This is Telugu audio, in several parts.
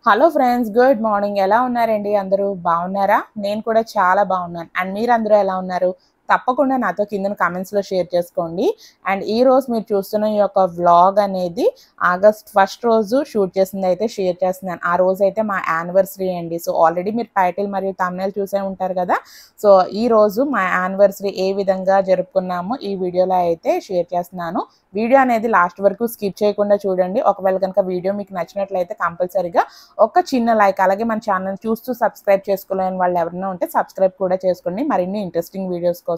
Hello friends, good morning. ఎలా ఉన్నారండి? అందరూ బాగున్నారా? నేను కూడా చాలా బాగున్నాను. అండ్ మీరందరూ ఎలా ఉన్నారు? తప్పకుండా నాతో కిందన కామెంట్స్‌లో షేర్ చేసుకోండి. అండ్ ఈరోజు మీరు చూస్తున్న ఈ యొక్క వ్లాగ్ అనేది ఆగస్ట్ 1 రోజు షూట్ చేసిందైతే షేర్ చేస్తున్నాను. ఆ రోజైతే మా యానివర్సరీ అండి. సో ఆల్రెడీ మీరు టైటిల్ మరియు థంబ్‌నెయిల్ చూసే ఉంటారు కదా! సో ఈరోజు మా యానివర్సరీ ఏ విధంగా జరుపుకున్నామో ఈ వీడియోలో అయితే షేర్ చేస్తున్నాను. వీడియో అనేది లాస్ట్ వరకు స్కిప్ చేయకుండా చూడండి. ఒకవేళ కనుక వీడియో మీకు నచ్చినట్లయితే కంపల్సరీగా ఒక చిన్న లైక్, అలాగే మన ఛానల్ చూస్తూ సబ్స్క్రైబ్ చేసుకోలేని వాళ్ళు ఎవరైనా ఉంటే సబ్స్క్రైబ్ కూడా చేసుకోండి మరిన్ని ఇంట్రెస్టింగ్ వీడియోస్ కోసం.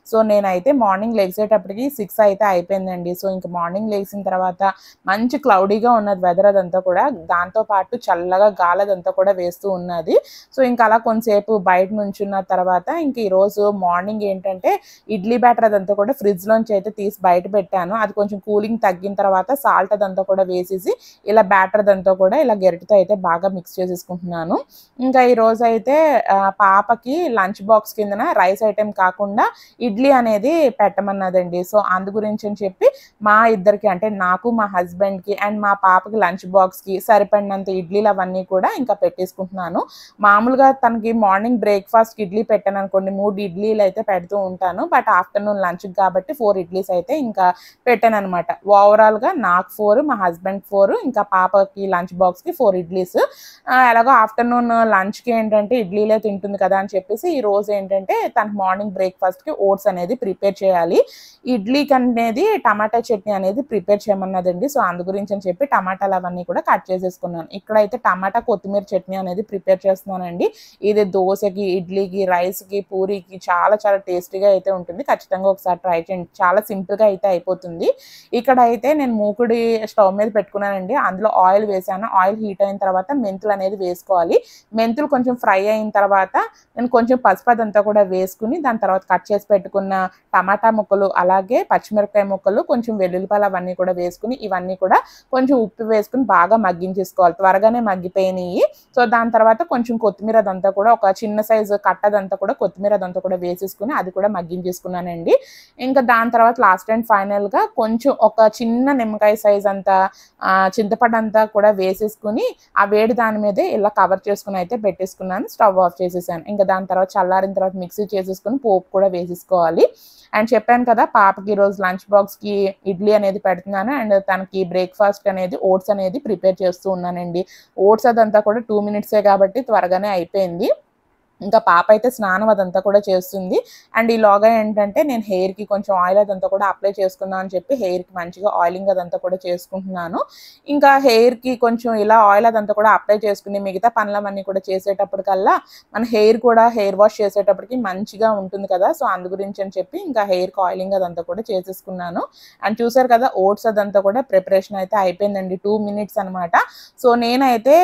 సో నేనైతే మార్నింగ్ లెగిసేటప్పటికి 6 అయితే అయిపోయిందండి. సో ఇంక మార్నింగ్ లేచిన తర్వాత మంచి క్లౌడీగా ఉన్నది వెదర్ అదంతా కూడా. దాంతో పాటు చల్లగా గాలి అదంతా కూడా వేస్తూ ఉన్నది. సో ఇంకా అలా కొంతసేపు బయట నుంచున్న తర్వాత ఇంక ఈరోజు మార్నింగ్ ఏంటంటే ఇడ్లీ బ్యాటర్ అదంతా కూడా ఫ్రిడ్జ్‌లోంచి అయితే తీసి బయట పెట్టాను. అది కొంచెం కూలింగ్ తగ్గిన తర్వాత సాల్ట్ అదంతా కూడా వేసేసి ఇలా బ్యాటర్ అదంతా కూడా ఇలా గరిటెతో అయితే బాగా మిక్స్ చేసేసుకుంటున్నాను. ఇంకా ఈరోజైతే పాపకి లంచ్ బాక్స్ కిందన రైస్ ఐటెం కాకుండా ఇడ్లీ అనేది పెట్టమన్నదండి. సో అందు గురించి అని చెప్పి మా ఇద్దరికి, అంటే నాకు, మా హస్బెండ్‌కి అండ్ మా పాపకి లంచ్ బాక్స్‌కి సరిపడినంత ఇడ్లీలు అవన్నీ కూడా ఇంకా పెట్టేసుకుంటున్నాను. మామూలుగా తనకి మార్నింగ్ బ్రేక్‌ఫాస్ట్‌కి ఇడ్లీ పెట్టాననుకోండి 3 ఇడ్లీలు అయితే పెడుతూ ఉంటాను. బట్ ఆఫ్టర్‌నూన్ లంచ్‌కి కాబట్టి 4 ఇడ్లీస్ అయితే ఇంకా పెట్టాననమాట. ఓవరాల్‌గా నాకు 4, మా హస్బెండ్‌కి 4, ఇంకా పాపకి లంచ్ బాక్స్‌కి 4 ఇడ్లీస్. ఎలాగో ఆఫ్టర్‌నూన్ లంచ్‌కి ఏంటంటే ఇడ్లీలే తింటుంది కదా అని చెప్పేసి ఈరోజు ఏంటంటే తనకి మార్నింగ్ బ్రేక్‌ఫాస్ట్‌కి ఓట్స్ అనేది ప్రిపేర్ చేయాలి. ఇడ్లీకి అనేది టమాటా చట్నీ అనేది ప్రిపేర్ చేయమన్నదండి. సో అందు గురించి అని చెప్పి టమాటాలు అవన్నీ కూడా కట్ చేసేసుకున్నాను. ఇక్కడైతే టమాటా కొత్తిమీర చట్నీ అనేది ప్రిపేర్ చేస్తున్నానండి. ఇది దోసకి, ఇడ్లీకి, రైస్‌కి, పూరీకి చాలా చాలా టేస్టీగా అయితే ఉంటుంది. ఖచ్చితంగా ఒకసారి ట్రై చేయండి. చాలా సింపుల్‌గా అయితే అయిపోతుంది. ఇక్కడైతే నేను మూకుడి స్టవ్ మీద పెట్టుకున్నానండి. అందులో ఆయిల్ వేసాను. ఆయిల్ హీట్ అయిన తర్వాత మెంతులు అనేది వేసుకోవాలి. మెంతులు కొంచెం ఫ్రై అయిన తర్వాత నేను కొంచెం పసుపు అదంతా కూడా వేసుకుని దాని తర్వాత కట్ చేసి పెట్టుకున్న టమాటా ముక్కలు, అలాగే పచ్చిమిరపకాయ ముక్కలు, కొంచెం వెల్లుల్లిపాయలు అవన్నీ కూడా వేసుకుని ఇవన్నీ కూడా కొంచెం ఉప్పు వేసుకుని బాగా మగ్గించేసుకోవాలి. త్వరగానే మగ్గిపోయినాయి. సో దాని తర్వాత కొంచెం కొత్తిమీర అదంతా కూడా ఒక చిన్న సైజు కట్ట అదంతా కూడా కొత్తిమీర అదంతా కూడా వేసేసుకుని అది కూడా మగ్గించేసుకున్నానండి. ఇంకా దాని తర్వాత లాస్ట్ అండ్ ఫైనల్‌గా కొంచెం ఒక చిన్న నిమ్మకాయ సైజ్ అంత చింతపండు అంతా కూడా వేసేసుకుని ఆ వేడి దాని మీదే ఇలా కవర్ చేసుకుని అయితే పెట్టేసుకున్నాను. స్టవ్ ఆఫ్ చేసేసాను. ఇంకా దాని తర్వాత చల్లారిన తర్వాత మిక్సీ చేసేసుకొని పోపు కూడా వేసేసుకోవాలి. అండ్ చెప్పాను కదా పాపకి ఈరోజు లంచ్ బాక్స్‌కి ఇడ్లీ అనేది పెడుతున్నాను. అండ్ తనకి బ్రేక్‌ఫాస్ట్ అనేది ఓట్స్ అనేది ప్రిపేర్ చేస్తూ ఉన్నానండి. ఓట్స్ అదంతా కూడా 2 మినిట్సే కాబట్టి త్వరగానే అయిపోయింది. ఇంకా పాప అయితే స్నానం అదంతా కూడా చేస్తుంది. అండ్ ఈలోగా ఏంటంటే నేను హెయిర్‌కి కొంచెం ఆయిల్ అదంతా కూడా అప్లై చేసుకుందాం అని చెప్పి హెయిర్‌కి మంచిగా ఆయిలింగ్ అదంతా కూడా చేసుకుంటున్నాను. ఇంకా హెయిర్‌కి కొంచెం ఇలా ఆయిల్ అదంతా కూడా అప్లై చేసుకుని మిగతా పనులవన్నీ కూడా చేసేటప్పటికల్లా మన హెయిర్ కూడా హెయిర్ వాష్ చేసేటప్పటికి మంచిగా ఉంటుంది కదా! సో అందు గురించి అని చెప్పి ఇంకా హెయిర్‌కి ఆయిలింగ్ అదంతా కూడా చేసేసుకున్నాను. అండ్ చూసారు కదా ఓట్స్ అదంతా కూడా ప్రిపరేషన్ అయితే అయిపోయిందండి. 2 మినిట్స్ అనమాట. సో నేనైతే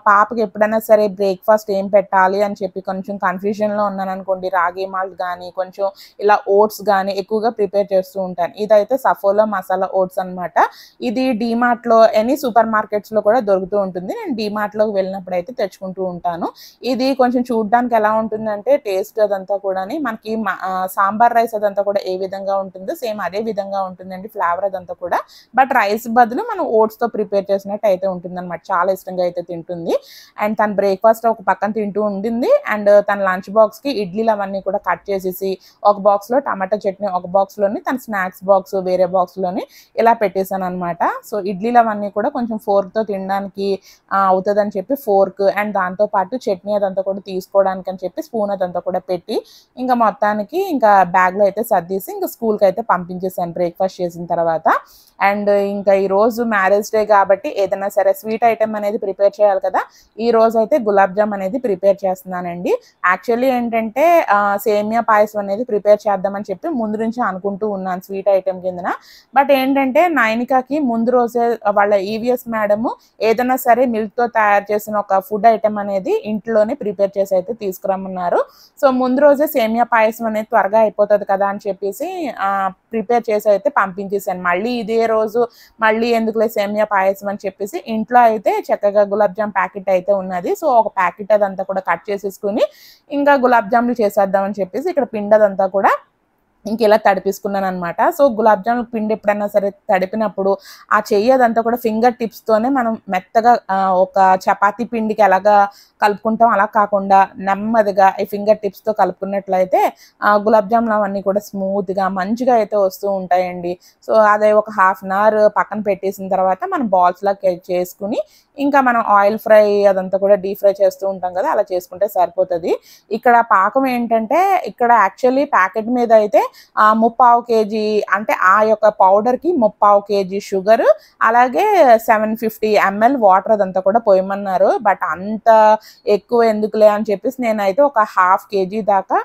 పాపకి ఎప్పుడైనా సరే బ్రేక్‌ఫాస్ట్ ఏం పెట్టాలి అని చెప్పి కొంచెం కన్‌ఫ్యూజన్‌లో ఉన్నాననుకోండి, రాగి మాల్ట్ గానీ, కొంచెం ఇలా ఓట్స్ గానీ ఎక్కువగా ప్రిపేర్ చేస్తూ ఉంటాను. ఇదైతే సఫోలా మసాలా ఓట్స్ అనమాట. ఇది డీమార్ట్‌లో ఎనీ సూపర్ మార్కెట్స్‌లో కూడా దొరుకుతూ ఉంటుంది. నేను డీమార్ట్‌లోకి వెళ్ళినప్పుడైతే తెచ్చుకుంటూ ఉంటాను. ఇది కొంచెం చూడ్డానికి ఎలా ఉంటుందంటే టేస్ట్ అదంతా కూడాని మనకి సాంబార్ రైస్ అదంతా కూడా ఏ విధంగా ఉంటుందో సేమ్ అదే విధంగా ఉంటుందండి ఫ్లేవర్ అదంతా కూడా. బట్ రైస్ బదులు మనం ఓట్స్‌తో ప్రిపేర్ చేసినట్టు అయితే ఉంటుందనమాట. చాలా ఇష్టంగా అయితే తింటుంది. అండ్ తను బ్రేక్‌ఫాస్ట్ ఒక పక్కన తింటూ ఉండింది. అండ్ తన లంచ్ బాక్స్‌కి ఇడ్లీలు అవన్నీ కూడా కట్ చేసేసి ఒక బాక్స్‌లో టమాటా చట్నీ, ఒక బాక్స్‌లోని తన స్నాక్స్ బాక్స్ వేరే బాక్స్‌లోని ఇలా పెట్టేసాననమాట. సో ఇడ్లీలు అవన్నీ కూడా కొంచెం ఫోర్క్‌తో తినడానికి అవుతదని చెప్పి ఫోర్క్ అండ్ దాంతో పాటు చట్నీ అదంతా కూడా తీసుకోవడానికని చెప్పి స్పూన్ అదంతా కూడా పెట్టి ఇంకా మొత్తానికి ఇంకా బ్యాగ్‌లో అయితే సర్దేసి ఇంకా స్కూల్‌కి అయితే పంపించేసాను బ్రేక్‌ఫాస్ట్ చేసిన తర్వాత. అండ్ ఇంకా ఈరోజు మ్యారేజ్ డే కాబట్టి ఏదైనా సరే స్వీట్ ఐటెమ్ అనేది ప్రిపేర్ చేయాలి కదా! ఈరోజైతే గులాబ్ జామ్ అనేది ప్రిపేర్ చేస్తున్నానండి. యాక్చువల్లీ ఏంటంటే సేమియా పాయసం అనేది ప్రిపేర్ చేద్దామని చెప్పి ముందు నుంచి అనుకుంటూ ఉన్నాను స్వీట్ ఐటెమ్ కిందన. బట్ ఏంటంటే నైనికాకి ముందు రోజే వాళ్ళ ఈవీఎస్ మేడము ఏదైనా సరే మిల్క్‌తో తయారు చేసిన ఒక ఫుడ్ ఐటెమ్ అనేది ఇంట్లోనే ప్రిపేర్ చేసి అయితే తీసుకురమ్మన్నారు. సో ముందు రోజే సేమియా పాయసం అనేది త్వరగా అయిపోతది కదా అని చెప్పేసి ప్రిపేర్ చేసి అయితే పంపించేసాను. మళ్ళీ ఇదే రోజు మళ్ళీ ఎందుకులే సేమియా పాయసం అని చెప్పేసి ఇంట్లో అయితే చక్కగా గులాబ్ జామ్ ప్యాకెట్ అయితే ఉన్నది. సో ఒక ప్యాకెట్ అదంతా కూడా కట్ చేసేసుకొని ఇంకా గులాబ్ జాములు చేసేద్దాం అని చెప్పేసి ఇక్కడ పిండి అదంతా కూడా ఇంక ఇలా తడిపేసుకున్నాననమాట. సో, గులాబ్ జామున్ పిండి ఎప్పుడైనా సరే తడిపినప్పుడు ఆ చెయ్యి అదంతా కూడా ఫింగర్ టిప్స్‌తోనే మనం మెత్తగా ఒక చపాతీ పిండికి ఎలాగా కలుపుకుంటాం అలా కాకుండా నెమ్మదిగా ఈ ఫింగర్ టిప్స్‌తో కలుపుకున్నట్లయితే గులాబ్ జామున్ అవన్నీ కూడా స్మూత్‌గా మంచిగా అయితే వస్తూ ఉంటాయండి. సో, అదే ఒక హాఫ్ అన్ అవర్ పక్కన పెట్టేసిన తర్వాత మనం బాల్స్‌లాగా చేసుకొని ఇంకా మనం ఆయిల్ ఫ్రై అదంతా కూడా డీప్ ఫ్రై చేస్తూ ఉంటాం కదా! అలా చేసుకుంటే సరిపోతది. ఇక్కడ పాకం ఏంటంటే ఇక్కడ యాక్చువల్లీ ప్యాకెట్ మీద అయితే 3/4 కేజీ అంటే ఆ యొక్క పౌడర్‌కి 3/4 కేజీ షుగరు, అలాగే 750 ఎంఎల్ వాటర్ అదంతా కూడా పోయమన్నారు. బట్ అంత ఎక్కువ ఎందుకులే అని చెప్పేసి నేనైతే ఒక హాఫ్ కేజీ దాకా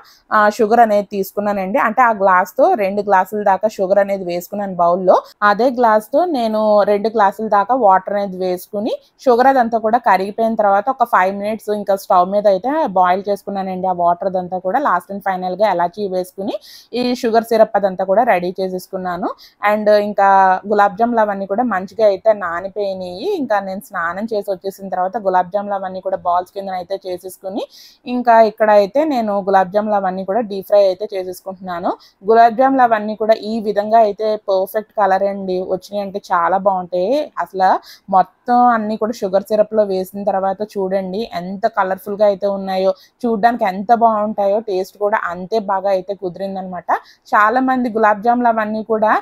షుగర్ అనేది తీసుకున్నానండి. అంటే ఆ గ్లాస్‌తో 2 గ్లాసుల దాకా షుగర్ అనేది వేసుకున్నాను బౌల్‌లో. అదే గ్లాస్‌తో నేను 2 గ్లాసుల దాకా వాటర్ అనేది వేసుకొని షుగర్ అదంతా కూడా కరిగిపోయిన తర్వాత ఒక 5 మినిట్స్ ఇంకా స్టవ్ మీద అయితే బాయిల్ చేసుకున్నానండి. ఆ వాటర్ అదంతా కూడా లాస్ట్ అండ్ ఫైనల్‌గా ఎలాచీ వేసుకొని ఈ షుగర్ సిరప్ అదంతా కూడా రెడీ చేసేసుకున్నాను. అండ్ ఇంకా గులాబ్ జాములు అవన్నీ కూడా మంచిగా అయితే నానిపోయినాయి. ఇంకా నేను స్నానం చేసి వచ్చేసిన తర్వాత గులాబ్ జాములు అవన్నీ కూడా బాల్స్ కిందన అయితే చేసేసుకొని ఇంకా ఇక్కడ అయితే నేను గులాబ్ జాములు అవన్నీ కూడా డీప్ ఫ్రై అయితే చేసేసుకుంటున్నాను. గులాబ్ జాములు అవన్నీ కూడా ఈ విధంగా అయితే పర్ఫెక్ట్ కలర్ అండి వచ్చినాయంటే చాలా బావుంటాయి. మొత్తం అన్నీ కూడా షుగర్ సిరప్‌లో వేసిన తర్వాత చూడండి ఎంత కలర్‌ఫుల్‌గా అయితే ఉన్నాయో, చూడ్డానికి ఎంత బావుంటాయో, టేస్ట్ కూడా అంతే బాగా అయితే కుదిరిందనమాట. చాలామంది గులాబ్ జాములు అవన్నీ కూడా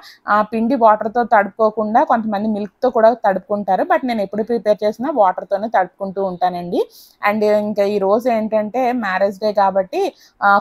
పిండి వాటర్‌తో తడుపుకోకుండా కొంతమంది మిల్క్‌తో కూడా తడుపుకుంటారు. బట్ నేను ఎప్పుడు ప్రిపేర్ చేసినా వాటర్‌తోనే తడుపుకుంటూ ఉంటానండి. అండ్ ఇంకా ఈరోజు ఏంటంటే మ్యారేజ్ డే కాబట్టి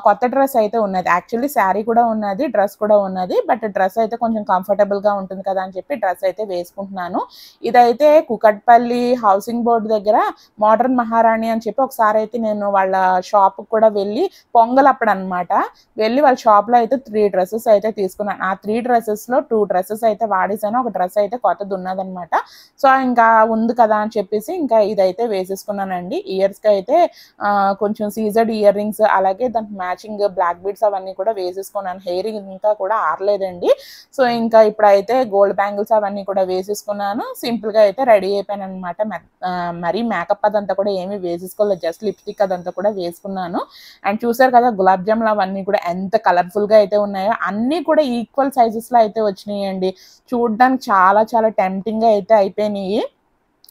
కొత్త డ్రెస్ అయితే ఉన్నది. యాక్చువల్లీ శారీ కూడా ఉన్నది, డ్రెస్ కూడా ఉన్నది. బట్ డ్రెస్ అయితే కొంచెం కంఫర్టబుల్‌గా ఉంటుంది కదా అని చెప్పి డ్రెస్ అయితే వేసుకుంటున్నాను. ఇదైతే కుకట్పల్లి హౌసింగ్ బోర్డ్ దగ్గర మోడర్న్ మహారాణి అని చెప్పి ఒకసారి అయితే నేను వాళ్ళ షాప్‌కి కూడా వెళ్ళి పొంగలప్పుడనమాట. వెళ్ళి వాళ్ళ షాప్‌లో అయితే 3 డ్రెసెస్ అయితే తీసుకున్నాను. ఆ 3 డ్రెసెస్‌లో 2 డ్రెసెస్ అయితే వాడేసాను. ఒక డ్రెస్ అయితే కొత్తది ఉన్నదనమాట. సో, ఇంకా ఉంది కదా అని చెప్పేసి ఇంకా ఇదైతే వేసేసుకున్నానండి. ఇయర్స్‌కి అయితే కొంచెం సీజర్డ్ ఇయర్ రింగ్స్ అలాగే దానికి మ్యాచింగ్ బ్లాక్ బీడ్స్ అవన్నీ కూడా వేసేసుకున్నాను. హెయిర్ ఇంకా కూడా ఆరలేదండి. సో, ఇంకా ఇప్పుడైతే గోల్డ్ బ్యాంగిల్స్ అవన్నీ కూడా వేసేసుకున్నాను. సింపుల్‌గా అయితే రెడీ అయిపోయాననమాట. మరీ మేకప్ అదంతా కూడా ఏమీ వేసేసుకోలేదు. జస్ట్ లిప్‌స్టిక్ అదంతా కూడా వేసుకున్నాను. అండ్ చూసారు కదా గులాబ్ జాములు అవన్నీ కూడా ఎంత కలర్‌ఫుల్‌గా అయితే ఉన్నాయో. అన్నీ కూడా ఈక్వల్ సైజెస్‌లో అయితే వచ్చినాయండి. చూడ్డానికి చాలా చాలా టెంప్టింగ్‌గా అయితే అయిపోయినాయి.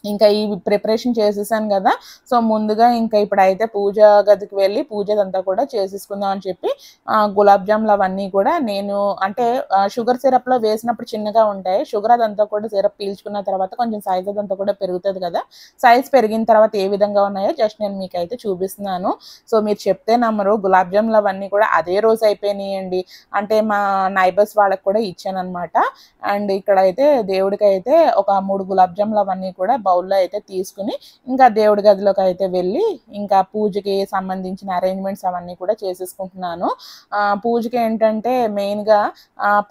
ఇంకా ఈ ప్రిపరేషన్ చేసేసాను గదా! సో, ముందుగా ఇంకా ఇప్పుడైతే పూజా గదికి వెళ్ళి పూజదంతా కూడా చేసేసుకుందాం అని చెప్పి గులాబ్ జాములు అవన్నీ కూడా నేను అంటే షుగర్ సిరప్‌లో వేసినప్పుడు చిన్నగా ఉంటాయి. షుగర్ అదంతా కూడా సిరప్ పీల్చుకున్న తర్వాత కొంచెం సైజ్ అదంతా కూడా పెరుగుతది గదా! సైజ్ పెరిగిన తర్వాత ఏ విధంగా ఉన్నాయో జస్ట్ నేను మీకైతే చూపిస్తున్నాను. సో, మీరు చెప్తే నమ్మరు గులాబ్ జాములు అవన్నీ కూడా అదే రోజు అయిపోయినాయండి. అంటే మా నైబర్స్ వాళ్ళకి కూడా ఇచ్చాననమాట. అండ్ ఇక్కడైతే దేవుడికైతే ఒక 3 గులాబ్ జాములు అవన్నీ కూడా బౌల్‌లో అయితే తీసుకొని, ఇంకా దేవుడి గదిలోకైతే వెళ్ళి, ఇంకా పూజకి సంబంధించిన అరేంజ్‌మెంట్స్ అవన్నీ కూడా చేసేసుకుంటున్నాను. పూజకి ఏంటంటే మెయిన్‌గా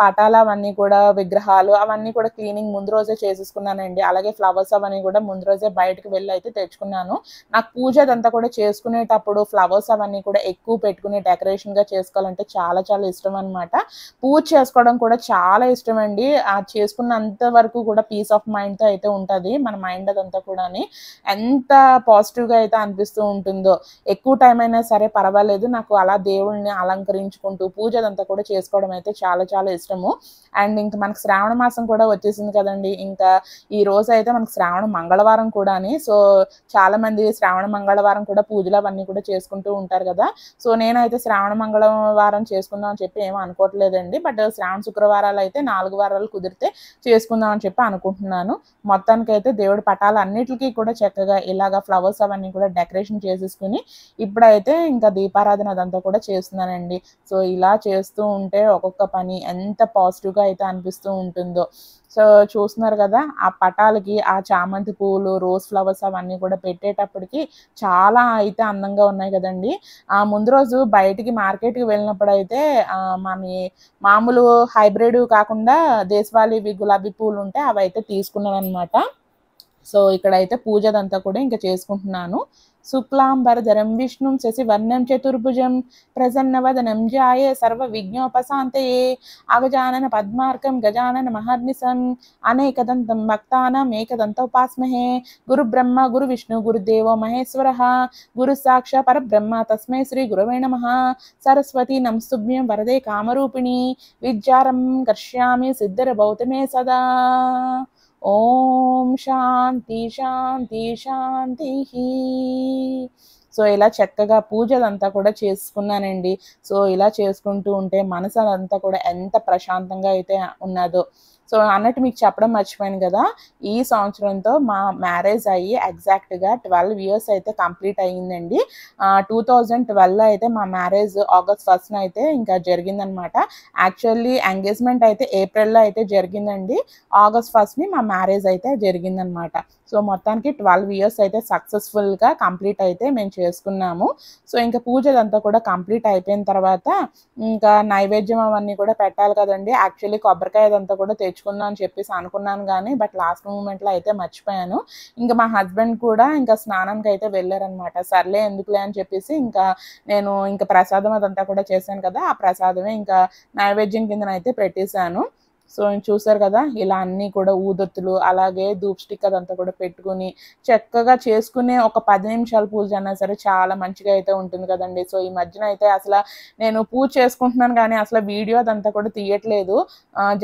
పటాలు అవన్నీ కూడా విగ్రహాలు అవన్నీ కూడా క్లీనింగ్ ముందు రోజే చేసేసుకున్నానండి. అలాగే ఫ్లవర్స్ అవన్నీ కూడా ముందు రోజే బయటకి వెళ్ళి అయితే తెచ్చుకున్నాను. నాకు పూజ అదంతా కూడా చేసుకునేటప్పుడు ఫ్లవర్స్ అవన్నీ కూడా ఎక్కువ పెట్టుకుని డెకరేషన్‌గా చేసుకోవాలంటే చాలా చాలా ఇష్టం అనమాట. పూజ చేసుకోవడం కూడా చాలా ఇష్టమండి. చేసుకున్నంత వరకు కూడా పీస్ ఆఫ్ మైండ్‌తో అయితే ఉంటది. మన మైండ్ అదంతా కూడాని. ఎంత పాజిటివ్‌గా అయితే అనిపిస్తూ ఉంటుందో. ఎక్కువ టైం అయినా సరే పర్వాలేదు. నాకు అలా దేవుడిని అలంకరించుకుంటూ పూజ అదంతా కూడా చేసుకోవడం అయితే చాలా చాలా ఇష్టము. అండ్ ఇంక మనకు శ్రావణ మాసం కూడా వచ్చేసింది కదండీ! ఇంకా ఈ రోజైతే మనకు శ్రావణ మంగళవారం కూడాని. సో, చాలామంది శ్రావణ మంగళవారం కూడా పూజలు అవన్నీ కూడా చేసుకుంటూ ఉంటారు గదా! సో, నేనైతే శ్రావణ మంగళవారం చేసుకుందాం అని చెప్పి ఏమి అనుకోవట్లేదండి. బట్ శ్రావణ శుక్రవారాలైతే 4 వారాలు కుదిరితే చేసుకుందాం అని చెప్పి అనుకుంటున్నాను. మొత్తానికైతే దేవుడి పటాలన్నిట్లికి కూడా చక్కగా ఇలాగ ఫ్లవర్స్ అవన్నీ కూడా డెకరేషన్ చేసేసుకొని, ఇప్పుడైతే ఇంకా దీపారాధన అదంతా కూడా చేస్తున్నానండి. సో, ఇలా చేస్తూ ఉంటే ఒక్కొక్క పని ఎంత పాజిటివ్‌గా అయితే అనిపిస్తూ ఉంటుందో. సో, చూస్తున్నారు గదా! ఆ పటాలకి ఆ చామంతి పువ్వులు, రోజ్ ఫ్లవర్స్ అవన్నీ కూడా పెట్టేటప్పటికి చాలా అయితే అందంగా ఉన్నాయి గదండీ! ముందు రోజు బయటికి మార్కెట్‌కి వెళ్ళినప్పుడైతే మామూలు హైబ్రిడ్ కాకుండా దేశవాళీవి గులాబీ పూలుంటే అవైతే తీసుకున్నాననమాట. సో ఇక్కడైతే పూజదంతా కూడా ఇంకా చేసుకుంటున్నాను. శుక్లాంబరధరం విష్ణుం శశివర్ణం చతుర్భుజం ప్రసన్నవదనం ధ్యాయే సర్వవిఘ్నోపశాంతయే అగజానన పద్మార్కం గజానన మహర్నిశం అనేకదంతం భక్తానాం ఏకదంతోపాస్మహే గురుబ్రహ్మ గురువిష్ణు గురుదేవో మహేశ్వరః గురు సాక్షాత్ పరబ్రహ్మ తస్మై శ్రీ గురవే నమః సరస్వతి నమస్తుభ్యం వరదే కామరూపిణి విద్యారం కర్ష్యామి సిద్ధిర్భవతు మే సదా. ఓం శాంతి శాంతి శాంతి. సో ఇలా చక్కగా పూజలంతా కూడా చేసుకున్నానండి. సో ఇలా చేసుకుంటూ ఉంటే మనసు అదంతా కూడా ఎంత ప్రశాంతంగా అయితే ఉన్నదో. సో అన్నట్టు మీకు చెప్పడం మర్చిపోయాను కదా, ఈ సంవత్సరంతో మా మ్యారేజ్ అయ్యి ఎగ్జాక్ట్గా 12 years అయితే కంప్లీట్ అయ్యిందండి. 2012 అయితే మా మ్యారేజ్ August 1st అయితే ఇంకా జరిగిందనమాట. యాక్చువల్లీ ఎంగేజ్మెంట్ అయితే ఏప్రిల్లో అయితే జరిగిందండి. August 1st మా మ్యారేజ్ అయితే జరిగిందనమాట. సో మొత్తానికి 12 years అయితే సక్సెస్ఫుల్గా కంప్లీట్ అయితే మేము చేసుకున్నాము. సో ఇంకా పూజలంతా కూడా కంప్లీట్ అయిపోయిన తర్వాత ఇంకా నైవేద్యం అవన్నీ కూడా పెట్టాలి కదండి. యాక్చువల్లీ కొబ్బరికాయ అదంతా కూడా తెచ్చుకుందాం అని చెప్పేసి అనుకున్నాను కానీ బట్ లాస్ట్ మూమెంట్లో అయితే మర్చిపోయాను. ఇంకా మా హస్బెండ్ కూడా ఇంకా స్నానానికి అయితే వెళ్ళారనమాట. సర్లే ఎందుకులే అని చెప్పేసి ఇంకా నేను ఇంకా ప్రసాదం అదంతా కూడా చేశాను కదా, ఆ ప్రసాదమే ఇంకా నైవేద్యం కిందనైతే పెట్టేశాను. సో చూసారు కదా, ఇలా అన్నీ కూడా ఊదొత్తులు అలాగే ధూప్ స్టిక్ అదంతా కూడా పెట్టుకుని చక్కగా చేసుకునే ఒక 10 నిమిషాల పూజ అన్నా సరే చాలా మంచిగా అయితే ఉంటుంది కదండి. సో ఈ మధ్యన అయితే అసలు నేను పూజ చేసుకుంటున్నాను కానీ అసలు వీడియో అదంతా కూడా తీయట్లేదు.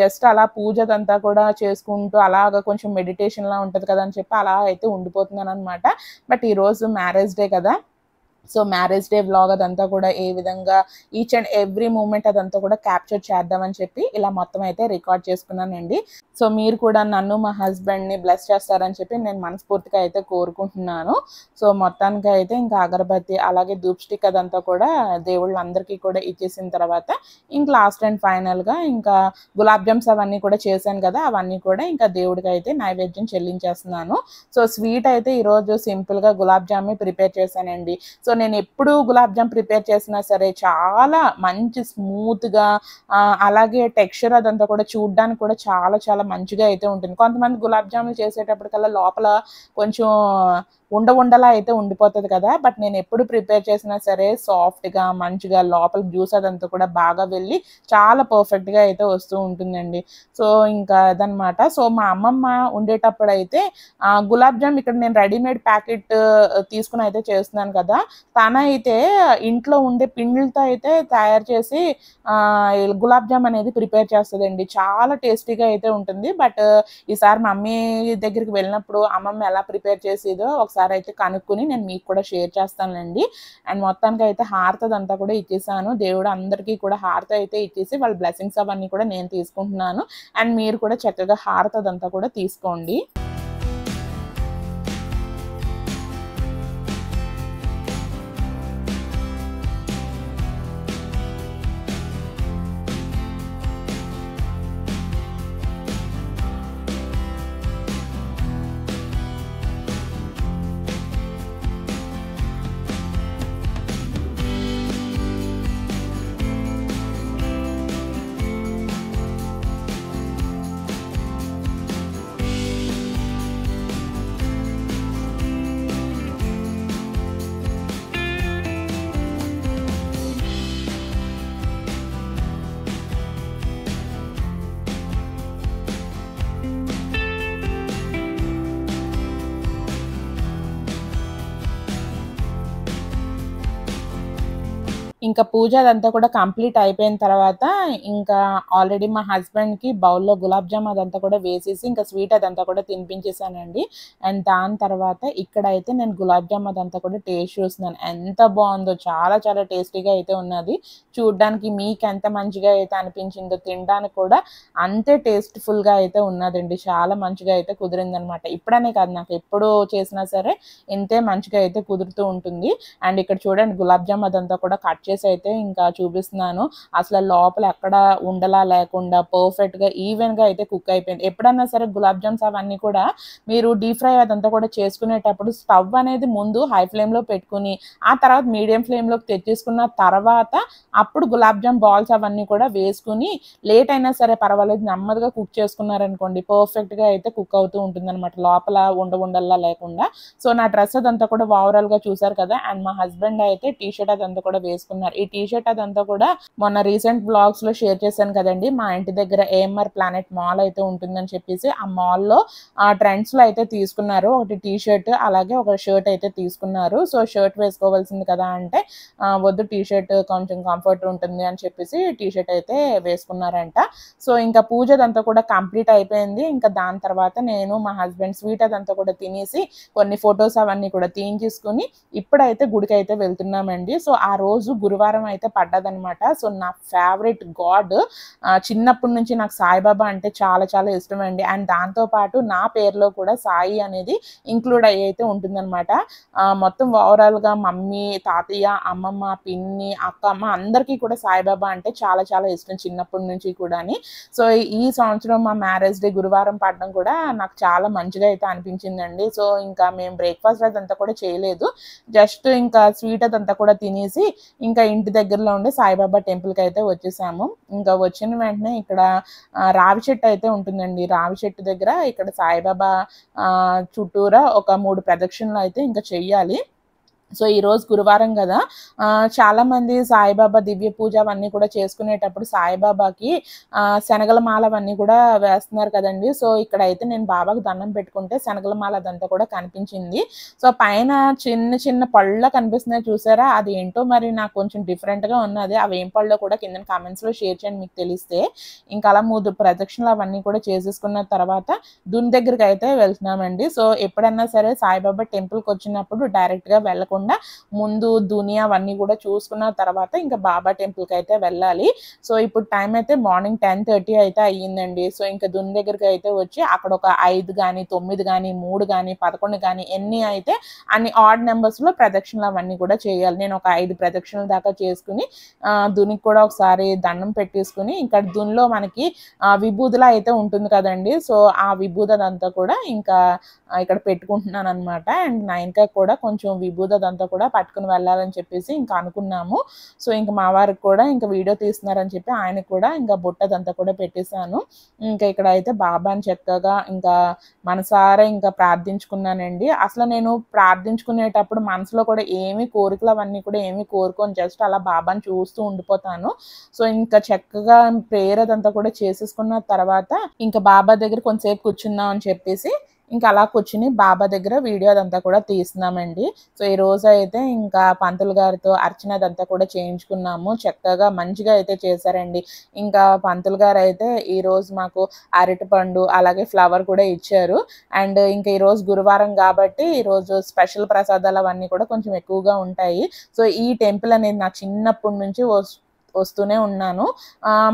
జస్ట్ అలా పూజ అదంతా కూడా చేసుకుంటూ అలాగ కొంచెం మెడిటేషన్లా ఉంటుంది కదా అని చెప్పి అలా అయితే ఉండిపోతున్నాను అనమాట. బట్ ఈరోజు మ్యారేజ్ డే కదా, సో మ్యారేజ్ డే వ్లాగ్ అదంతా కూడా ఏ విధంగా ఈచ్ అండ్ ఎవ్రీ మూమెంట్ అదంతా కూడా క్యాప్చర్ చేద్దామని చెప్పి ఇలా మొత్తం అయితే రికార్డ్ చేసుకున్నానండి. సో మీరు కూడా నన్ను మా హస్బెండ్ని బ్లెస్ చేస్తారని చెప్పి నేను మనస్ఫూర్తిగా అయితే కోరుకుంటున్నాను. సో మొత్తానికి అయితే ఇంకా అగరబత్తి అలాగే ధూప్ స్టిక్ అదంతా కూడా దేవుళ్ళందరికీ కూడా ఇచ్చేసిన తర్వాత ఇంక లాస్ట్ అండ్ ఫైనల్గా ఇంకా గులాబ్ జామ్స్ అవన్నీ కూడా చేశాను కదా, అవన్నీ కూడా ఇంకా దేవుడికి అయితే నైవేద్యం చెల్లించేస్తున్నాను. సో స్వీట్ అయితే ఈరోజు సింపుల్గా గులాబ్ జామే ప్రిపేర్ చేశానండి. సో నేను ఎప్పుడు గులాబ్ జామ్ ప్రిపేర్ చేసినా సరే చాలా మంచి స్మూత్గా అలాగే టెక్స్చర్ అదంతా కూడా చూడడానికి కూడా చాలా చాలా మంచిగా అయితే ఉంటుంది. కొంతమంది గులాబ్ జాములు చేసేటప్పటికల్లా లోపల కొంచెం ఉండలా అయితే ఉండిపోతుంది కదా, బట్ నేను ఎప్పుడు ప్రిపేర్ చేసినా సరే సాఫ్ట్గా మంచిగా లోపల జ్యూస్ అదంతా కూడా బాగా వెళ్ళి చాలా పర్ఫెక్ట్గా అయితే వస్తూ ఉంటుందండి. సో ఇంకా అదనమాట. సో మా అమ్మమ్మ ఉండేటప్పుడు అయితే గులాబ్ జామ్ ఇక్కడ నేను రెడీమేడ్ ప్యాకెట్ తీసుకుని అయితే చేస్తున్నాను కదా, తన అయితే ఇంట్లో ఉండే పిండిలతో అయితే తయారు చేసి గులాబ్ జామ్ అనేది ప్రిపేర్ చేస్తుందండి. చాలా టేస్టీగా అయితే ఉంటుంది. బట్ ఈసారి మమ్మీ దగ్గరికి వెళ్ళినప్పుడు అమ్మమ్మ ఎలా ప్రిపేర్ చేసేదో ఒకసారి అయితే కనుక్కొని నేను మీకు కూడా షేర్ చేస్తానండి. అండ్ మొత్తానికి అయితే హారతి అదంతా కూడా ఇచ్చేసాను. దేవుడు అందరికీ కూడా హారతి అయితే ఇచ్చేసి వాళ్ళ బ్లెస్సింగ్స్ అవన్నీ కూడా నేను తీసుకుంటున్నాను. అండ్ మీరు కూడా చక్కగా హారతి అదంతా కూడా తీసుకోండి. ఇంకా పూజ అదంతా కూడా కంప్లీట్ అయిపోయిన తర్వాత ఇంకా ఆల్రెడీ మా హస్బెండ్కి బౌల్లో గులాబ్ జామ్ అదంతా కూడా వేసేసి ఇంకా స్వీట్ అదంతా కూడా తినిపించేసానండి. అండ్ దాని తర్వాత ఇక్కడైతే నేను గులాబ్ జామ్ అదంతా కూడా టేస్ట్ చూస్తున్నాను. ఎంత బాగుందో, చాలా చాలా టేస్టీగా అయితే ఉన్నది. చూడ్డానికి మీకు ఎంత మంచిగా అయితే అనిపించిందో తినడానికి కూడా అంతే టేస్ట్ఫుల్గా అయితే ఉన్నదండి. చాలా మంచిగా అయితే కుదిరిందనమాట. ఇప్పుడనే కాదు, నాకు ఎప్పుడు చేసినా సరే ఇంతే మంచిగా అయితే కుదురుతూ ఉంటుంది. అండ్ ఇక్కడ చూడండి గులాబ్ జామ్ అదంతా కూడా కట్ చేసి చేసి అయితే ఇంకా చూపిస్తున్నాను. అసలు లోపల ఎక్కడ ఉండలా లేకుండా పర్ఫెక్ట్‌గా ఈవెన్‌గా అయితే కుక్ అయిపోయింది. ఎప్పుడన్నా సరే గులాబ్ జామ్స్ అవన్నీ కూడా మీరు డీప్ ఫ్రై అదంతా కూడా చేసుకునేటప్పుడు స్టవ్ అనేది ముందు హై ఫ్లేమ్‌లో పెట్టుకొని, ఆ తర్వాత మీడియం ఫ్లేమ్‌లోకి తెచ్చేసుకున్న తర్వాత అప్పుడు గులాబ్ జామ్ బాల్స్ అవన్నీ కూడా వేసుకొని, లేట్ అయినా సరే పర్వాలేదు నెమ్మదిగా కుక్ చేసుకున్నారనుకోండి పర్ఫెక్ట్‌గా అయితే కుక్ అవుతూ ఉంటుందనమాట. లోపల ఉండల్లా లేకుండా. సో, నా డ్రెస్ అదంతా కూడా ఓవరాల్‌గా చూసారు కదా! అండ్ మా హస్బెండ్ అయితే టీ షర్ట్ అదంతా కూడా వేసుకున్నారు. ఈ టీ షర్ట్ అదంతా కూడా మొన్న రీసెంట్ వ్లాగ్స్‌లో షేర్ చేశాను కదండీ! మా ఇంటి దగ్గర ఏఎంఆర్ ప్లానెట్ మాల్ అయితే ఉంటుందని చెప్పేసి, ఆ మాల్‌లో ట్రెండ్స్‌లో అయితే తీసుకున్నారు. ఒకటి టీ షర్ట్ అలాగే ఒక షర్ట్ అయితే తీసుకున్నారు. సో, షర్ట్ వేసుకోవాల్సింది కదా! అంటే వద్దు టీ షర్ట్ కొంచెం కంఫర్ట్ ఉంటుంది అని చెప్పేసి టీ షర్ట్ అయితే వేసుకున్నారంట. సో, ఇంకా పూజ అదంతా కూడా కంప్లీట్ అయిపోయింది. ఇంకా దాని తర్వాత నేను మా హస్బెండ్ స్వీట్ అదంతా కూడా తినేసి కొన్ని ఫోటోస్ అవన్నీ కూడా తీయించేసుకొని ఇప్పుడైతే గుడికైతే వెళ్తున్నామండి. సో, ఆ రోజు గురువారం అయితే పడ్డదనమాట. సో, నా ఫేవరెట్ గాడ్ చిన్నప్పటి నుంచి నాకు సాయిబాబా అంటే చాలా చాలా ఇష్టమండి. అండ్ దాంతో పాటు నా పేరులో కూడా సాయి అనేది ఇంక్లూడ్ అయ్యి ఉంటుందనమాట. మొత్తం ఓవరాల్‌గా మమ్మీ, తాతయ్య, అమ్మమ్మ, పిన్ని, అక్కమ్మ అందరికీ కూడా సాయిబాబా అంటే చాలా చాలా ఇష్టం చిన్నప్పటి నుంచి కూడాని. సో, ఈ సంవత్సరం మా మ్యారేజ్ డే గురువారం పడడం కూడా నాకు చాలా మంచిగా అయితే అనిపించిందండి. సో, ఇంకా మేము బ్రేక్‌ఫాస్ట్ అదంతా కూడా చేయలేదు. జస్ట్ ఇంకా స్వీట్ అదంతా కూడా తినేసి ఇంకా ఇంటి దగ్గరలో ఉండే సాయిబాబా టెంపుల్‌కైతే వచ్చేసాము. ఇంకా వచ్చిన వెంటనే ఇక్కడ రావి చెట్టు అయితే ఉంటుందండి. రావి చెట్టు దగ్గర ఇక్కడ సాయిబాబా చుట్టూరా ఒక 3 ప్రదక్షిణలు అయితే ఇంకా చెయ్యాలి. సో, ఈరోజు గురువారం గదా! చాలామంది సాయిబాబా దివ్య పూజ అవన్నీ కూడా చేసుకునేటప్పుడు సాయిబాబాకి శనగల మాల అవన్నీ కూడా వేస్తున్నారు కదండీ! సో, ఇక్కడైతే నేను బాబాకి దండం పెట్టుకుంటే శనగల మాల అదంతా కూడా కనిపించింది. సో, పైన చిన్న చిన్న పళ్ళులా కనిపిస్తున్నాయి చూసారా? అది ఏంటో మరి నాకు కొంచెం డిఫరెంట్‌గా ఉన్నది. అవేం పళ్ళో కూడా కిందన కామెంట్స్‌లో షేర్ చేయండి మీకు తెలిస్తే. ఇంకా అలా 3 ప్రదక్షిణలు అవన్నీ కూడా చేసేసుకున్న తర్వాత దుని దగ్గరికైతే వెళ్తున్నామండి. సో, ఎప్పుడన్నా సరే సాయిబాబా టెంపుల్‌కొచ్చినప్పుడు డైరెక్ట్‌గా వెళ్ళకుండా ముందు దుని అవన్నీ కూడా చూసుకున్న తర్వాత ఇంకా బాబా టెంపుల్‌కైతే వెళ్ళాలి. సో, ఇప్పుడు టైం అయితే మార్నింగ్ 10:30 అయితే అయ్యిందండి. సో, ఇంకా దుని దగ్గరికైతే వచ్చి అక్కడ ఒక 5 గాని, 9 గాని, 3 గాని, 11 గాని ఎన్ని అయితే అన్ని ఆడ్ నంబర్స్‌లో ప్రదక్షిణలు అవన్నీ కూడా చేయాలి. నేను ఒక 5 ప్రదక్షిణల దాకా చేసుకొని దునికి కూడా ఒకసారి దండం పెట్టేసుకొని ఇంకా దునిలో మనకి విభూదిలా అయితే ఉంటుంది కదండీ! సో, ఆ విభూది అదంతా కూడా ఇంకా ఇక్కడ పెట్టుకుంటున్నాననమాట. అండ్ 9కి కూడా కొంచెం విభూది అదంతా కూడా పట్టుకొని వెళ్ళాలని చెప్పేసి ఇంకా అనుకున్నాము. సో, ఇంక మా వారికి కూడా ఇంకా వీడియో తీస్తున్నారని చెప్పి ఆయనకి కూడా ఇంకా బొట్టదంతా కూడా పెట్టేసాను. ఇంకా ఇక్కడైతే బాబాని చక్కగా ఇంకా మనసారా ఇంకా ప్రార్థించుకున్నానండి. అసలు నేను ప్రార్థించుకునేటప్పుడు మనసులో కూడా ఏమి కోరికలు అవన్నీ కూడా ఏమి కోరుకోను. జస్ట్ అలా బాబాని చూస్తూ ఉండిపోతాను. సో, ఇంకా చక్కగా ప్రేయర్ అదంతా కూడా చేసేసుకున్న తర్వాత ఇంకా బాబా దగ్గర కొంతసేపు కూర్చుందాం అని చెప్పేసి ఇంకా అలా కూర్చొని బాబా దగ్గర వీడియో అదంతా కూడా తీస్తున్నామండి. సో, ఈరోజైతే ఇంకా పంతులు గారితో అర్చన అదంతా కూడా చేయించుకున్నాము. చక్కగా మంచిగా అయితే చేశారండి. ఇంకా పంతులు గారైతే ఈరోజు మాకు అరటిపండు అలాగే ఫ్లవర్ కూడా ఇచ్చారు. అండ్ ఇంకా ఈరోజు గురువారం కాబట్టి ఈరోజు స్పెషల్ ప్రసాదాలు అవన్నీ కూడా కొంచెం ఎక్కువగా ఉంటాయి. సో, ఈ టెంపుల్ అనేది నాకు చిన్నప్పటి నుంచి వస్తూనే ఉన్నాను.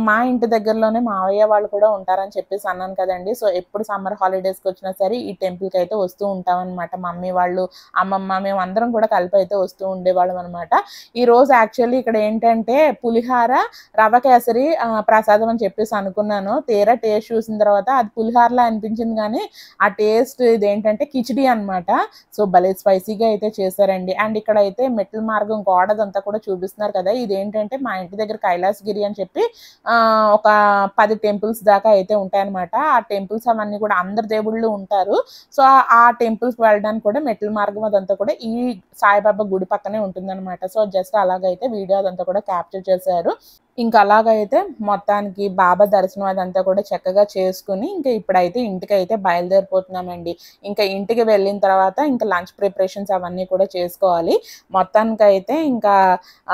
మా ఇంటి దగ్గరలోనే మావయ్య వాళ్ళు కూడా ఉంటారని చెప్పేసి అన్నాను కదండీ! సో, ఎప్పుడు సమ్మర్ హాలిడేస్‌కొచ్చినా సరే ఈ టెంపుల్‌కైతే వస్తూ ఉంటామనమాట. మమ్మీ వాళ్ళు, అమ్మమ్మ మేమందరం కూడా కలిపి అయితే వస్తూ ఉండేవాళ్ళమనమాట. ఈరోజు యాక్చువల్లీ ఇక్కడ ఏంటంటే పులిహార, రవ్వ కేసరి ప్రసాదం అని చెప్పేసి అనుకున్నాను. తీరా టేస్ట్ చూసిన తర్వాత అది పులిహారలా అనిపించింది గానీ, ఆ టేస్ట్ ఇదేంటంటే కిచిడి అనమాట. సో, భలే స్పైసీగా అయితే చేశారండి. అండ్ ఇక్కడైతే మెట్ల మార్గం గోడదంతా కూడా చూపిస్తున్నారు కదా! ఇదేంటంటే మా ఇంటి దగ్గర కైలాసగిరి అని చెప్పి ఒక 10 టెంపుల్స్ దాకా అయితే ఉంటాయన్నమాట. ఆ టెంపుల్స్ అవన్నీ కూడా అందరి దేవుళ్ళు ఉంటారు. సో, ఆ టెంపుల్స్‌కి వెళ్ళడానికి కూడా మెట్ల మార్గం అదంతా కూడా ఈ సాయిబాబా గుడి పక్కనే ఉంటుందన్నమాట. సో, జస్ట్ అలాగైతే వీడియో అదంతా కూడా క్యాప్చర్ చేశారు. ఇంకా అలాగైతే మొత్తానికి బాబా దర్శనం అదంతా కూడా చక్కగా చేసుకొని ఇంకా ఇప్పుడైతే ఇంటికైతే బయలుదేరిపోతున్నామండి. ఇంకా ఇంటికి వెళ్ళిన తర్వాత ఇంకా లంచ్ ప్రిపరేషన్స్ అవన్నీ కూడా చేసుకోవాలి. మొత్తానికైతే ఇంకా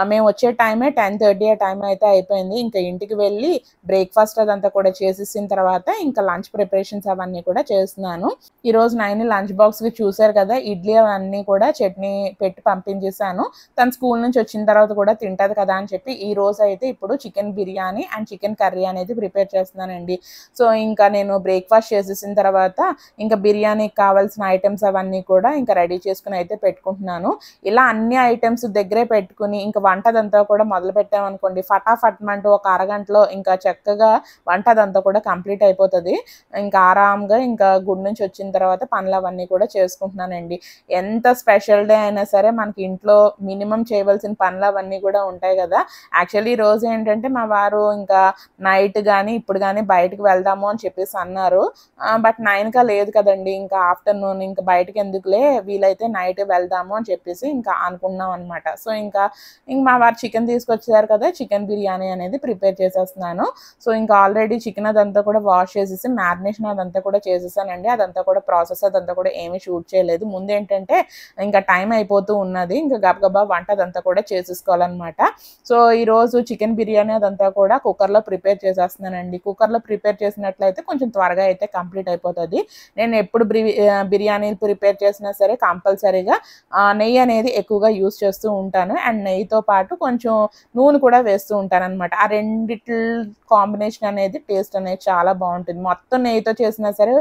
మేము వచ్చే టైమే 10:30 ఆ టైం అయితే అయిపోయింది. ఇంకా ఇంటికి వెళ్ళి బ్రేక్‌ఫాస్ట్ అదంతా కూడా చేసేసిన తర్వాత ఇంకా లంచ్ ప్రిపరేషన్స్ అవన్నీ కూడా చేస్తున్నాను. ఈరోజు 9 లంచ్ బాక్స్‌కి చూసారు కదా! ఇడ్లీ అవన్నీ కూడా చట్నీ పెట్టి పంపించేసాను. తను స్కూల్ నుంచి వచ్చిన తర్వాత కూడా తింటది కదా అని చెప్పి ఈరోజైతే ఇప్పుడు chicken biryani and chicken curry అనేది ప్రిపేర్ చేస్తున్నానండి. సో, ఇంకా నేను బ్రేక్‌ఫాస్ట్ చేసేసిన తర్వాత ఇంకా బిర్యానీకి కావాల్సిన ఐటెమ్స్ అవన్నీ కూడా ఇంకా రెడీ చేసుకొని అయితే పెట్టుకుంటున్నాను. ఇలా అన్ని ఐటెమ్స్ దగ్గరే పెట్టుకొని ఇంక వంటదంతా కూడా మొదలుపెట్టామనుకోండి ఫటాఫట్‌మంటూ ఒక అరగంటలో ఇంకా చక్కగా వంట అదంతా కూడా కంప్లీట్ అయిపోతది. ఇంకా ఆరాంగా ఇంకా గుడి నుంచి వచ్చిన తర్వాత పనులవన్నీ కూడా చేసుకుంటున్నానండి. ఎంత స్పెషల్ డే అయినా సరే మనకి ఇంట్లో మినిమమ్ చేయవలసిన పనులవన్నీ కూడా ఉంటాయి గదా! యాక్చువల్లీ ఈరోజు ఏంటంటే మా వారు ఇంకా నైట్ గానీ, ఇప్పుడు గానీ బయటికి వెళ్దాము అని చెప్పేసి అన్నారు. బట్ 9కా లేదు కదండీ! ఇంకా ఆఫ్టర్‌నూన్ ఇంక బయటికెందుకులే వీలైతే నైట్ వెళ్దాము అని చెప్పేసి ఇంకా అనుకున్నాం అనమాట. సో, ఇంక మా వారు చికెన్ తీసుకొచ్చారు కదా! చికెన్ బిర్యానీ అనేది ప్రిపేర్ చేసేస్తున్నాను. సో, ఇంకా ఆల్రెడీ చికెన్ అదంతా కూడా వాష్ చేసేసి మ్యారినేషన్ అదంతా కూడా చేసేసానండి. అదంతా కూడా ప్రాసెస్ అదంతా కూడా ఏమీ షూట్ చేయలేదు. ముందేంటంటే ఇంకా టైం అయిపోతూ ఉన్నది. ఇంకా గబగబా వంట అదంతా కూడా చేసేసుకోవాలనమాట. సో, ఈరోజు చికెన్ బిర్యానీ అదంతా కూడా కుక్కర్‌లో ప్రిపేర్ చేసేస్తున్నానండి. కుక్కర్‌లో ప్రిపేర్ చేసినట్లయితే కొంచెం త్వరగా అయితే కంప్లీట్ అయిపోతది. నేను ఎప్పుడు బిర్యానీలు ప్రిపేర్ చేసినా సరే కంపల్సరీగా నెయ్యి అనేది ఎక్కువగా యూజ్ చేస్తూ ఉంటాను. అండ్ నెయ్యితో పాటు కొంచెం నూనె కూడా వేస్తూ ఉంటాననమాట. ఆ రెండిటిల కాంబినేషన్ అనేది టేస్ట్ అనేది చాలా బావుంటుంది. మొత్తం నెయ్యితో చేసినా సరే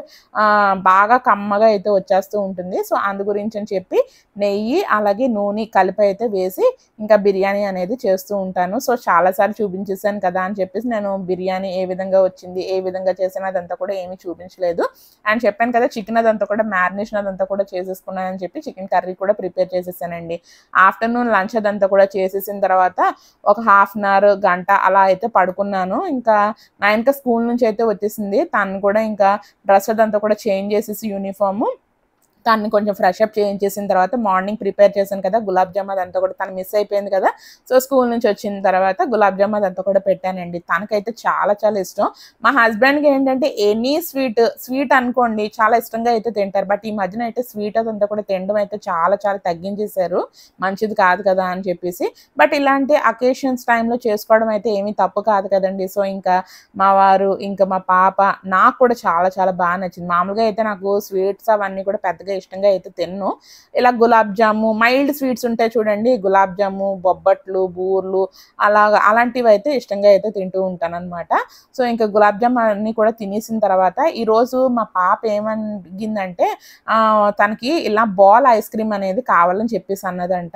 బాగా కమ్మగా అయితే వచ్చేస్తూ ఉంటుంది. సో, అందు గురించని చెప్పి నెయ్యి అలాగే నూనె కలిపి అయితే వేసి ఇంకా బిర్యానీ అనేది చేస్తూ ఉంటాను. సో, చాలా సార్లు చూపించేసాను కదా అని చెప్పేసి నేను బిర్యానీ ఏ విధంగా వచ్చింది, ఏ విధంగా చేశాను అదంతా కూడా ఏమీ చూపించలేదు. అండ్ చెప్పాను కదా చికెన్ అదంతా కూడా మ్యారినేషన్ అదంతా కూడా చేసేసుకున్నానని చెప్పి చికెన్ కర్రీ కూడా ప్రిపేర్ చేసేసానండి. ఆఫ్టర్‌నూన్ లంచ్ అదంతా కూడా చేసేసిన తర్వాత ఒక హాఫ్ అన్ అవర్, గంట అలా అయితే పడుకున్నాను. ఇంకా 9కి స్కూల్ నుంచి అయితే వచ్చేసింది. తను కూడా ఇంకా డ్రెస్ అదంతా కూడా చేంజ్ చేసేసి యూనిఫార్ము తనని కొంచెం ఫ్రెష్ అప్ చేయించేసిన తర్వాత మార్నింగ్ ప్రిపేర్ చేశాను కదా! గులాబ్ జామ్ అదంతా కూడా తను మిస్ అయిపోయింది కదా! సో, స్కూల్ నుంచి వచ్చిన తర్వాత గులాబ్ జామ్ అదంతా కూడా పెట్టానండి. తనకైతే చాలా చాలా ఇష్టం. మా హస్బెండ్‌కి ఏంటంటే ఎనీ స్వీట్ అనుకోండి చాలా ఇష్టంగా అయితే తింటారు. బట్ ఈ మధ్యన అయితే స్వీట్ అదంతా కూడా తినడం అయితే చాలా చాలా తగ్గించేశారు. మంచిది కాదు కదా అని చెప్పేసి. బట్ ఇలాంటి అకేషన్స్ టైమ్‌లో చేసుకోవడం అయితే ఏమీ తప్పు కాదు కదండీ! సో, ఇంకా మా వారు, ఇంకా మా పాప నాకు కూడా చాలా చాలా నచ్చింది. మామూలుగా అయితే నాకు స్వీట్స్ అవన్నీ కూడా పెద్దగా ఇష్టంగా అయితే తినను. ఇలా గులాబ్ జాము, మైల్డ్ స్వీట్స్ ఉంటాయి చూడండి. గులాబ్ జాము, బొబ్బట్లు, బూర్లు అలాంటివైతే ఇష్టంగా అయితే తింటూ ఉంటాననమాట. సో, ఇంకా గులాబ్ జామ్ అన్నీ కూడా తినేసిన తర్వాత ఈరోజు మా పాప ఏమడిగిందంటే తనకి ఇలా బాల్ ఐస్ క్రీమ్ అనేది కావాలని చెప్పేసి అన్నదంట.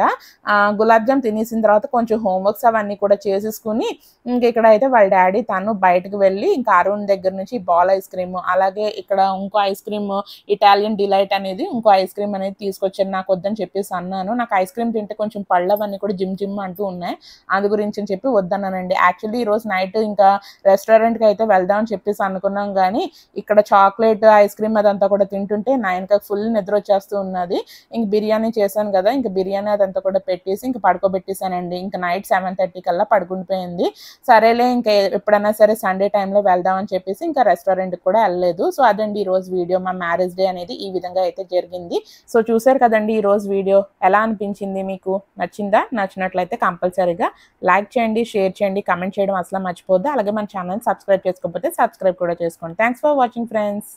గులాబ్ జామ్ తినేసిన తర్వాత కొంచెం హోమ్ వర్క్స్ అవన్నీ కూడా చేసేసుకొని ఇంక ఇక్కడైతే వాళ్ళ డ్యాడీ తను బయటకు వెళ్ళి ఇంకా అరుణ్ దగ్గర నుంచి బాల్ ఐస్ క్రీమ్ అలాగే ఇక్కడ ఇంకో ఐస్ క్రీమ్ ఇటాలియన్ డిలైట్ అనేది ఇంకో ఐస్ క్రీమ్ అనేది తీసుకొచ్చారు. నాకు వద్దని చెప్పేసి అన్నాను. నాకు ఐస్ క్రీమ్ తింటే కొంచెం పళ్ళవన్నీ కూడా జిమ్ జిమ్ అంటూ ఉన్నాయి. అందు గురించి అని చెప్పి వద్దన్నానండి. యాక్చువల్లీ ఈరోజు నైట్ ఇంకా రెస్టారెంట్‌కి అయితే వెళ్దాం అని చెప్పేసి అనుకున్నాం గానీ, ఇక్కడ చాక్లేట్ ఐస్ క్రీమ్ అదంతా కూడా తింటుంటే 9కి ఫుల్ నిద్ర వచ్చేస్తూ ఉన్నది. ఇంక బిర్యానీ చేశాను కదా! ఇంక బిర్యానీ అదంతా కూడా పెట్టేసి ఇంక పడుకోబెట్టేసానండి. ఇంక నైట్ 7:30 కల్లా పడుకుండిపోయింది. సరేలే ఇంక ఎప్పుడైనా సరే సండే టైమ్‌లో వెళ్దాం అని చెప్పేసి ఇంకా రెస్టారెంట్‌కి కూడా ఎళ్ళలేదు. సో, అదండి ఈరోజు వీడియో. మా మ్యారేజ్ డే అనేది ఈ విధంగా అయితే జరిగింది. సో, చూసారు కదండీ ఈరోజు వీడియో. ఎలా అనిపించింది మీకు? నచ్చిందా? నచ్చినట్లయితే కంపల్సరీగా లైక్ చేయండి, షేర్ చేయండి, కామెంట్ చేయడం అసలు మర్చిపోవద్దు. అలాగే మన ఛానల్‌ని సబ్స్క్రైబ్ చేసుకోకపోతే సబ్స్క్రైబ్ కూడా చేసుకోండి. Thanks for watching friends.